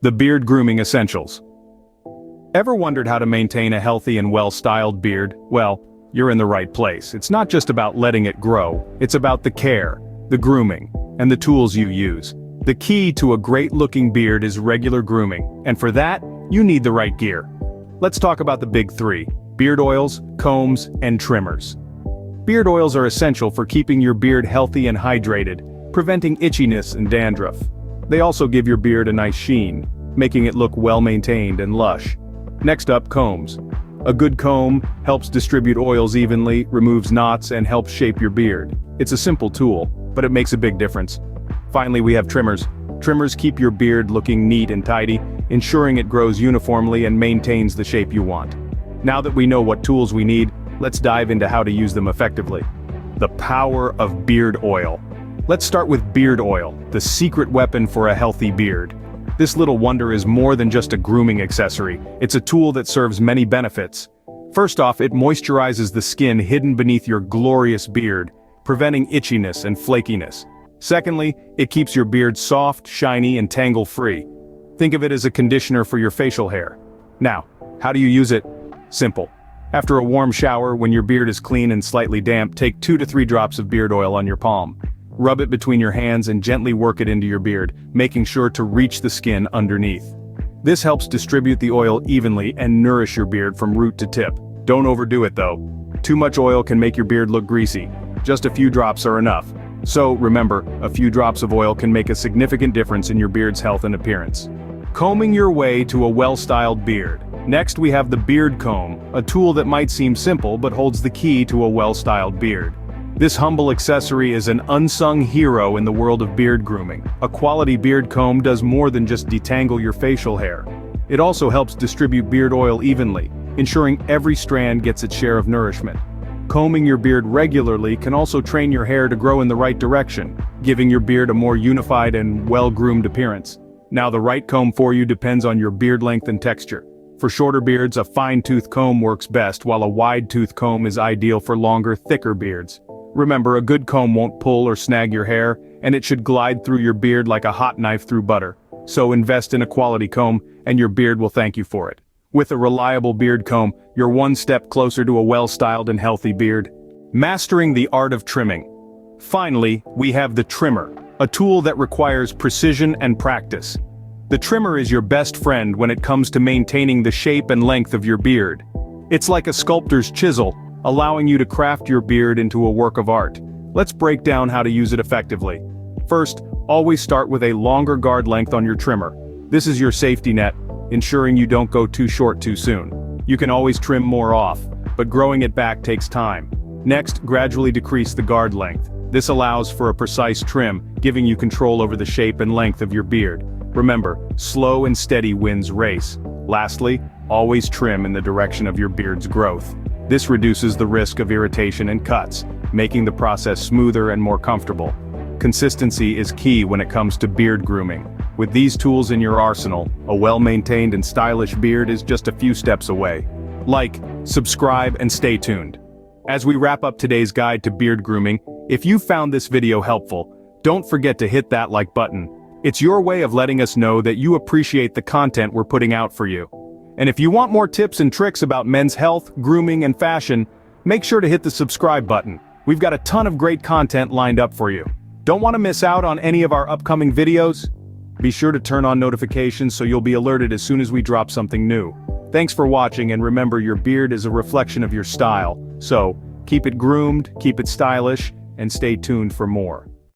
The beard grooming essentials. Ever wondered how to maintain a healthy and well-styled beard? Well, you're in the right place. It's not just about letting it grow, it's about the care, the grooming, and the tools you use. The key to a great-looking beard is regular grooming, and for that, you need the right gear. Let's talk about the big three: beard oils, combs, and trimmers. Beard oils are essential for keeping your beard healthy and hydrated, preventing itchiness and dandruff. They also give your beard a nice sheen, making it look well-maintained and lush. Next up, combs. A good comb helps distribute oils evenly, removes knots, and helps shape your beard. It's a simple tool, but it makes a big difference. Finally, we have trimmers. Trimmers keep your beard looking neat and tidy, ensuring it grows uniformly and maintains the shape you want. Now that we know what tools we need, let's dive into how to use them effectively. The power of beard oil. Let's start with beard oil, the secret weapon for a healthy beard. This little wonder is more than just a grooming accessory. It's a tool that serves many benefits. First off, it moisturizes the skin hidden beneath your glorious beard, preventing itchiness and flakiness. Secondly, it keeps your beard soft, shiny, and tangle-free. Think of it as a conditioner for your facial hair. Now, how do you use it? Simple. After a warm shower, when your beard is clean and slightly damp, take 2 to 3 drops of beard oil on your palm. Rub it between your hands and gently work it into your beard, making sure to reach the skin underneath. This helps distribute the oil evenly and nourish your beard from root to tip. Don't overdo it though. Too much oil can make your beard look greasy. Just a few drops are enough. So remember, a few drops of oil can make a significant difference in your beard's health and appearance. Combing your way to a well-styled beard. Next we have the beard comb, a tool that might seem simple but holds the key to a well-styled beard. This humble accessory is an unsung hero in the world of beard grooming. A quality beard comb does more than just detangle your facial hair. It also helps distribute beard oil evenly, ensuring every strand gets its share of nourishment. Combing your beard regularly can also train your hair to grow in the right direction, giving your beard a more unified and well-groomed appearance. Now the right comb for you depends on your beard length and texture. For shorter beards, a fine-tooth comb works best, while a wide-tooth comb is ideal for longer, thicker beards. Remember, a good comb won't pull or snag your hair, and it should glide through your beard like a hot knife through butter. So invest in a quality comb, and your beard will thank you for it. With a reliable beard comb, you're one step closer to a well-styled and healthy beard. Mastering the art of trimming. Finally, we have the trimmer, a tool that requires precision and practice. The trimmer is your best friend when it comes to maintaining the shape and length of your beard. It's like a sculptor's chisel, allowing you to craft your beard into a work of art. Let's break down how to use it effectively. First, always start with a longer guard length on your trimmer. This is your safety net, ensuring you don't go too short too soon. You can always trim more off, but growing it back takes time. Next, gradually decrease the guard length. This allows for a precise trim, giving you control over the shape and length of your beard. Remember, slow and steady wins race. Lastly, always trim in the direction of your beard's growth. This reduces the risk of irritation and cuts, making the process smoother and more comfortable. Consistency is key when it comes to beard grooming. With these tools in your arsenal, a well-maintained and stylish beard is just a few steps away. Like, subscribe, and stay tuned. As we wrap up today's guide to beard grooming, if you found this video helpful, don't forget to hit that like button. It's your way of letting us know that you appreciate the content we're putting out for you. And if you want more tips and tricks about men's health, grooming, and fashion, make sure to hit the subscribe button. We've got a ton of great content lined up for you. Don't want to miss out on any of our upcoming videos? Be sure to turn on notifications so you'll be alerted as soon as we drop something new. Thanks for watching, and remember, your beard is a reflection of your style, so keep it groomed, keep it stylish, and stay tuned for more.